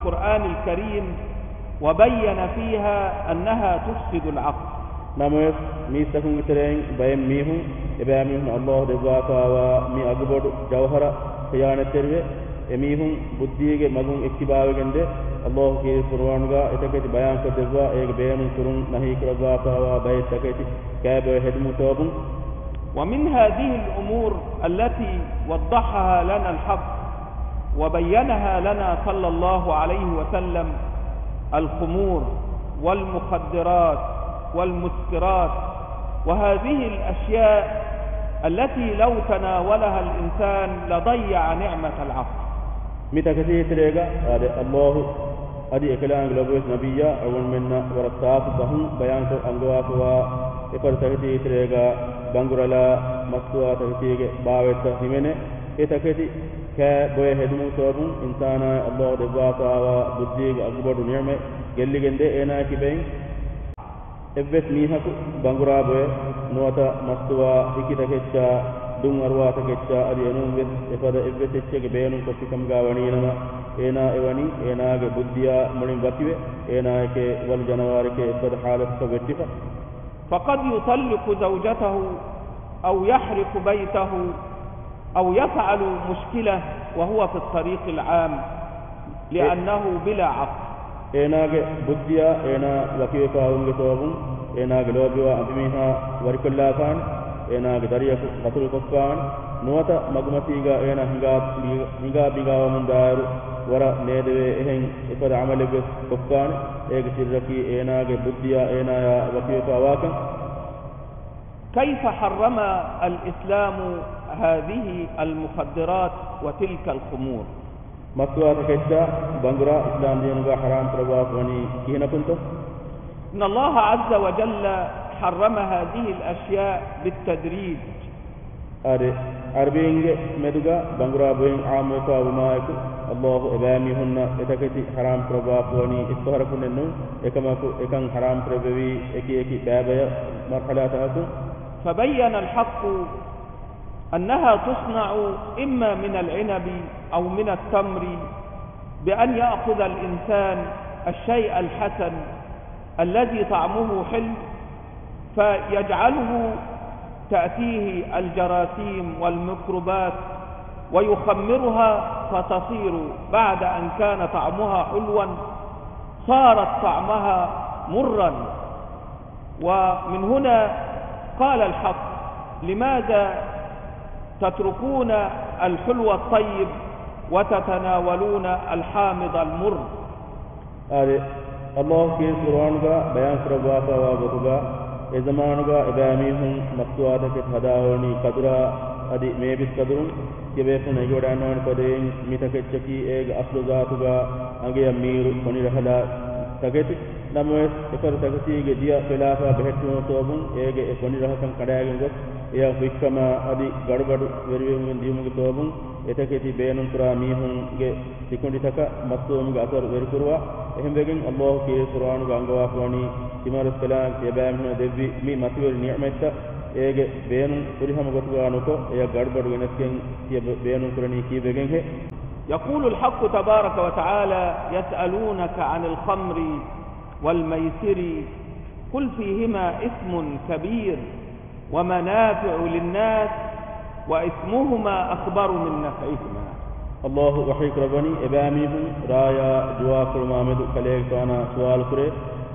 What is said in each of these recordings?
القرآن الكريم وبين فيها أنها تفسد العقل. نموس ميستكون ترين بين ميهم إباميهم الله دباكا ومي أقبض جوهرة خيانة تروي إميهم بديك مغون اتباعي الله كي قرآنغا إتكت بيان كدبا إيك بيان كرون نهي كرباكا وبيت تكت كابو هدمو توبون. ومن هذه الأمور التي وضحها لنا الحق وبينها لنا صلى الله عليه وسلم الخمور والمخدرات والمسكرات، وهذه الأشياء التي لو تناولها الإنسان لضيع نعمة العقل. متى كثير تريغا الله أدي إكلان غلوبوس نبيا أول منا ورطاف بهم بيان كو أنغواك وإفر تكتي تريغا بانغرالا مستوى تكتي باويتا همينة إتكتي كبوي هدمو توبون إنسانا الله دباكا وبديك أكبر نعمة جلي جندي إنا كبين إبت ميهاكو بانغرا بوي نوتا مستوى إكي تكتشا دون أروا تكتشا أدي أنوم بس إفر إبت تكتشا بيانو كتكم غاوانينما إنا إواني إنا بديا مرين بكيوه إنا كي والجنوار كي إفر حالة كبتفا. فقد يطلق زوجته أو يحرق بيته أو يفعل مشكلة وهو في الطريق العام لأنه بلا عقل. إنا بديا إنا وكيفا ونجتوهم إنا لوبيوا أبميها وركلا كان إنا دريا قتل كفان نوتا مغمتيغا إنا هنگا بيغا ومن دار ورا نيدوي إهن إفر عمل كفان إيك سركي إنا بديا إنا وكيفا واكن. كيف حرم الإسلام هذه المخدرات وتلك الخمور؟ مسوا تكتا بانغرا إسلام دينغا حرام ترباك وني كينا كنتو. إن الله عز وجل حرم هذه الأشياء بالتدريج. أربينغ مدوغا بانغرا بين عامكا ومايكو الله إباميهن إتكتي حرام ترباك وني إستهركو ننو إكماكو إكان حرام تربوي إكي بابا مرحلاتها. فبين الحق أنها تصنع إما من العنب أو من التمر، بأن يأخذ الإنسان الشيء الحسن الذي طعمه حلو فيجعله تأتيه الجراثيم والميكروبات ويخمرها فتصير بعد أن كان طعمها حلوا صارت طعمها مرا. ومن هنا قال الحق: لماذا تتركون الحلو الطيب وتتناولون الحامض المر؟ الله في قرآنك بيان كرباك وابتغا إزمانك إباميهم مقصواتك هداوني قدرا أدي ميبت قدرون كبيرون يجودانون قدين ميتكتشكي إيغ أصل ذاتك أنجي أمير فني رحلا تكتك نموس إفر تكتيك ديا خلافة بهتون توبون إيغ فني رحسن قدائن قد يا فيكما أدي غرغر وريوم ديوم توبون إتكتي بينون كراميهم تكوندي تكا مصوم غاثر وركروا එහෙම වෙකින් අල්ලාහ් කී කුර්ආන් ගංගවා වනි තිමර සලාම් තියබෑම් හන දෙවි මි මතිවර නියමෙත්ත ඒගේ බේනුන් පුරිහම ගොතුගානකො එය ගඩබඩ වෙනස්කෙන් තිය බේනුන් කරණී කී වෙගෙන් හේ. يقول الحق تبارك وتعالى: يسألونك عن الخمر والميسر قل فيهما إثم كبير ومنافع للناس وإثمهما أكبر من نفعهما. الله وحيك ربني إباميهم رايا جواكر مامد كليك تانا سوال كره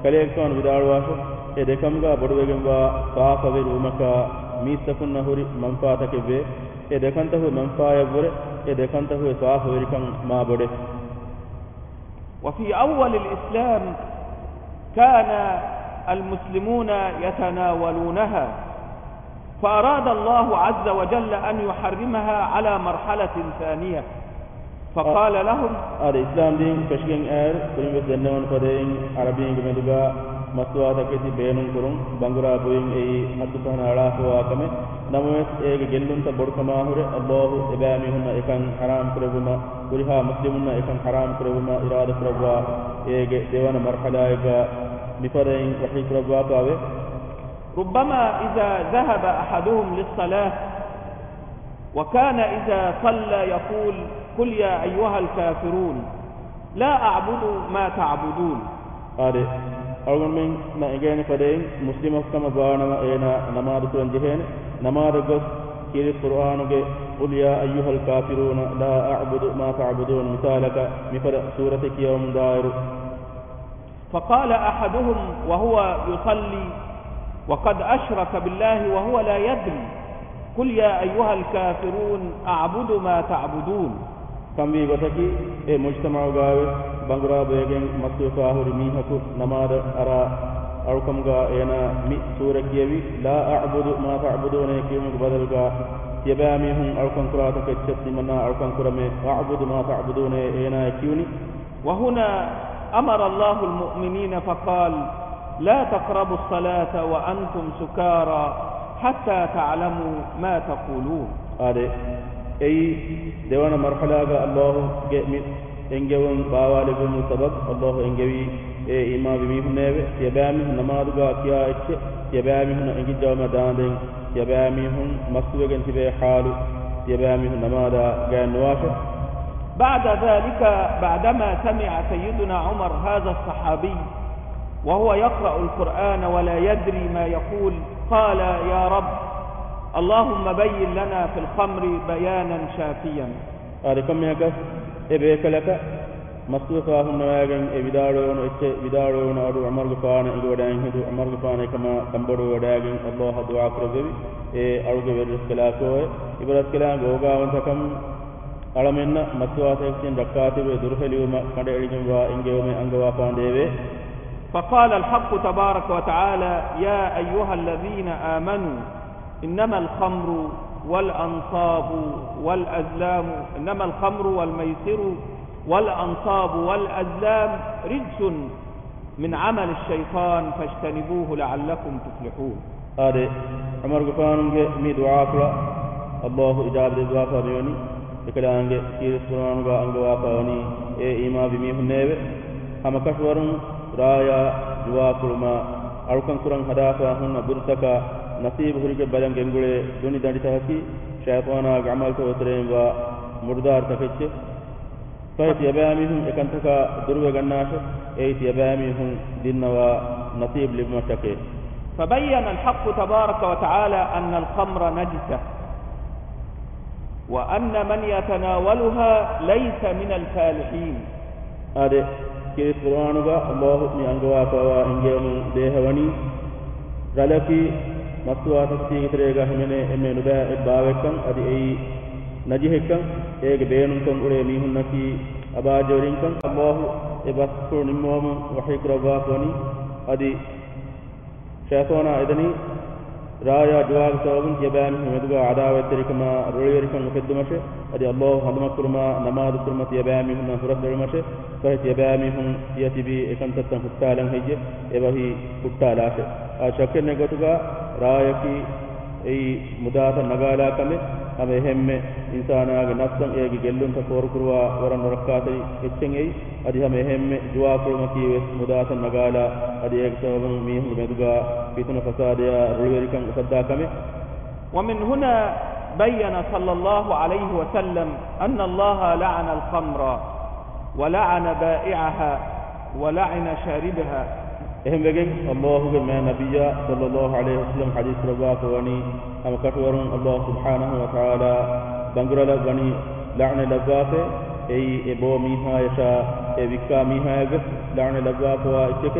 كليك تان بدار واسو إدكمغا بدوغنغا فاقوي رومكا ميستكن نهوري منفاتك بي إدكنته منفايا بره إدكنته فاقوي كان ما بده. وفي أول الإسلام كان المسلمون يتناولونها، فأراد الله عز وجل أن يحرمها على مرحلة ثانية فقال لهم: الإسلام دين كشكين آر كلمة بسنون فدين عربيين كمدوغا مسواتا كتي بينون كرون بانغرا بوين أي حدثنا علاف واكمه نموس إيغ جلون تبور كما هوري الله إباميهن إكان حرام كربما ورها مسلمون إكان حرام كربما إرادة كربوا إيغ ديوان مرحلة إيغا نفرين وحي كربوا كاوه. ربما إذا ذهب أحدهم للصلاة وكان إذا صلى يقول: قل يا أيها الكافرون، لا أعبد ما تعبدون. ade algon men na egene fadeen muslimus kama baana ena namaz kuran jehene namaz gos kiri qur'anu ge qul ya ayyuhal kafiruna la a'budu ma ta'budun misalaka mifada surati yawm dair. فقال أحدهم وهو يصلي وقد أشرك بالله وهو لا يدري قل يا أيها الكافرون أعبد ما تعبدون. كم بي غتكي e mujtama gawe bangura begen masu fahuri mi haku namada ara arukam ga ena mi sura kiyewi la a'budu ma ta'buduna kimu badal ga yabami hum arukam qurata keccetti manna arukam kurame a'budu ma ta'buduna ena kiuni. وهنا أمر الله المؤمنين فقال لا تقربوا الصلاة وأنتم سكارى حتى تعلموا ما تقولون. ade ay dewana marhalaga Allah ge mi engewon baawale be mu sabab Allah engewi e ima bi mi hunebe yabami namaduga kiya ecce yabami hun engi jawma daanden yabami hun maswegen tibe halu yabami hun namada ganwafa. بعد ذلك بعدما سمع سيدنا عمر هذا الصحابي وهو يقرأ القرآن ولا يدري ما يقول قال يا رب اللهم بين لنا في الخمر بيانا شافيا. أركم يكف إبيك لك مسلوقا هم نواجن إبدارون إبدارون أدو عمر غفان إغودان هدو عمر غفان كما كمبرو وداجن الله دعاء كربي أرجو برس كلاكوه إبرس كلام غوغا وانتكم ألمنا مسوا سيكشن دكاتي بدرفليوم كده إلجم وإنجيوم أنجوا فانديبه. فقال الحق تبارك وتعالى يا أيها الذين آمنوا إنما الخمر والأنصاب والأزلام إنما الخمر والميسر والأنصاب والأزلام رجس من عمل الشيطان فاجتنبوه لعلكم تفلحون. هذا عمر غفان مي دعاء الله إجابة دعاء فبيوني ikalaange kiri qur'an ga angwa pawani e ima bimi hunnewe ama kashwarun raya duwa kurma arukan kuran hadafa hunna burtaka nasib hurike balan gengule duni dandi tahaki shaytana gamal to otrem wa murdar takecce fayt yabami hun ekantaka durwe gannashe e yabami hun dinnawa nasib libmatake. فبين الحق تبارك وتعالى أن الخمر نجسة وأن من يتناولها ليس من الفالحين. هذا كيف قرآنك الله يانغوا فوا إنجيل دهواني رلكي مسوا تسيغ تريغا همene emme nuba ebbawekan adi ei najihekan ege beenum kan ure mihun naki abajorin kan Allah ebasku nimom wahikraba koni adi shaytana idani raya duwag sawun yaban meduga adawa terikama royerikan muqaddimashe adi Allah hadma kurma namaz kurma yabami hunna surat dalmashe fa yabami hun yatibi ekantan huttalan hejje ebahi huttalashe a shakkene gotuga rayaki ei mudata nagala kame ame hemme insana ga nafsan ege gellun ta kor kurwa waran rakati echen ei adi hame hemme duwa kurma kiwe mudata nagala adi ek sabun mi hun meduga fitna fasadiya royerikan sadda kame. ومن هنا بين صلى الله عليه وسلم أن الله لعن الخمر ولعن بائعها ولعن شاربها. එහෙම වෙගෙන් අල්ලාහුගේ මෑ නබියා සල්ලල්ලාහු අලයිහි වසල්ලම් හදීස් රවාක වනි අම කටවරුන් අල්ලාහ් සුබ්හානහු වතාලා බංගුරල වනි ලඅන ලබ්වාතේ එයි එබෝ මීහායෂා ඒ වික්කා මීහායග ලඅන ලබ්වාකවා ඉච්චක.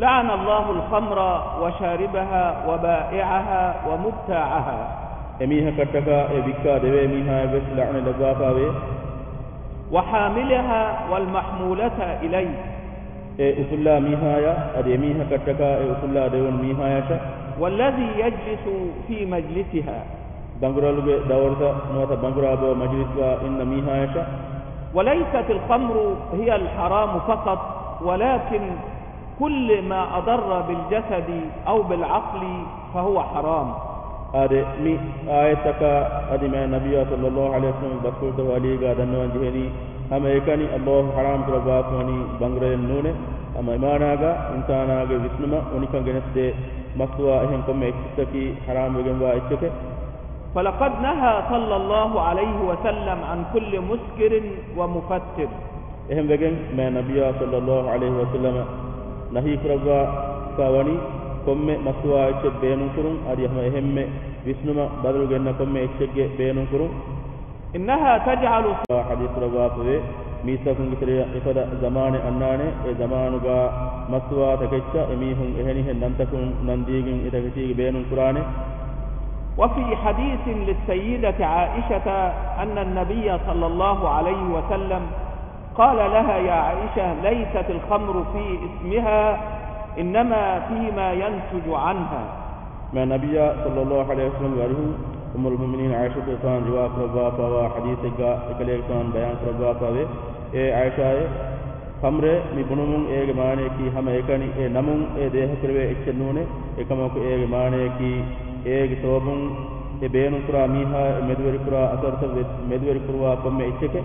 لعن الله الخمر وشاربها وبائعها ومبتاعها. එමීහ කට්ටක ඒ වික්කා දෙවේ මීහායග ලඅන ලබ්වාකාවේ وحاملها والمحمولة إليه. أفلا ميهايا أديميها كتكا أفلا دون ميهايا والذي يجلس في مجلسها بانغرالو دورتا نوتا بانغرابو مجلسها إن ميهايا. وليست الخمر هي الحرام فقط ولكن كل ما أضر بالجسد أو بالعقل فهو حرام. هذا مي آيتك أدي ما النبي صلى الله عليه وسلم بسورته عليه قادنوا جهني هم إيكاني الله حرام كرباكوني بانغرين نونه هم إيماناغا إنساناغا وسنما ونكان جنسده مسوا إهم كم إكتكي حرام وجنوا إكتك. فلقد نهى صلى الله عليه وسلم عن كل مسكر ومفتر. ehem wegen me nabiya sallallahu alaihi wasallam nahi kurabwa kawani komme maswa ecce beenun kurun adi hama ehemme visnuma badru genna komme ecce beenun kurun innaha taj'alu hadith rawafe misakun gitria ifada zamane annane e zamanuga maswa takecca emihun eheni hen nantakun nandigin itakiti beenun kurane. وفي حديث للسيدة عائشة أن النبي صلى الله عليه وسلم قال لها يا عائشة ليست الخمر في اسمها إنما فيما ينتج عنها. ما النبي صلى الله عليه وسلم وله أم المؤمنين عائشة كان رواية رباطة وحديثك إكليك كان بيان رباطة عائشة خمر مبنون ماني كي هم إكاني نمون ده كروي إكشنونه إكماك ماني كي سوابون بينو كرا ميها مدوري كرا أثرت مدوري كروا كم إكشك